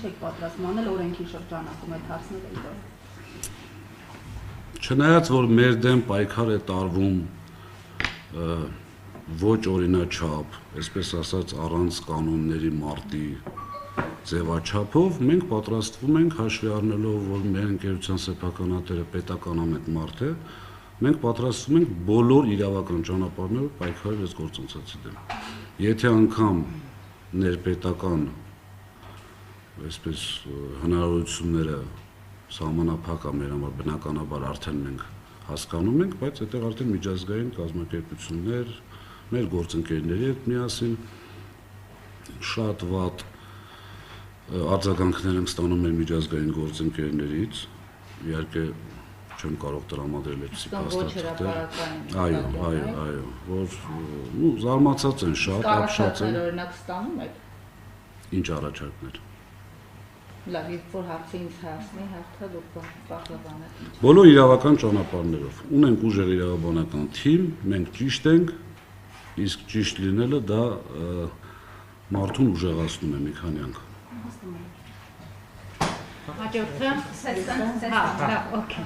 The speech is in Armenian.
եք պատրաստվում անել օրենքի շրջանակում այդ հարցները իրոք։ Չնայած որ մեր դեմ պայքար է տարվում ոչ օրինաչափ, այսպես ասած առանց կանոնների մարտի ձևաչափով, մենք պատրաստվում ենք հաշվի առնելով, որ մեր ընկերության սեփականատերը պետականամետ մարդ է, մենք պատրաստվում ենք բոլոր իրավական ճանապարհներով պայքարել այս գործընթացի դեմ։ Եթե անգամ ներպետական այսպես հնարավորությունները սահմանափակ է մեր համար, բնականաբար արդեն մենք հասկանում ենք, բայց այդտեղ արդեն միջազգային կազմակերպություններ, մեր գործընկերների հետ միասին շատ վատ արձագանքներ ենք ստանում մեր միջազգային գործընկերներից, իհարկե չեմ կարող տրամադրել այդպիսի փաստաթղթեր։ Այո, որ զարմացած են շատ, ապշած են։ Օրինակ ստանում եք։ Ինչ առաջարկներ։ Լավ, երբ որ հարցը ինձ հասնի, հերթը դուք պահպանեք։ Բոլոր իրավական ճանապարհներով ունենք ուժեղ իրավաբանական թիմ, մենք ճիշտ ենք, իսկ ճիշտ լինելը դա մարդուն ուժեղացնում է մի քանի անգամ։ Հաջորդը, լավ, օքեյ։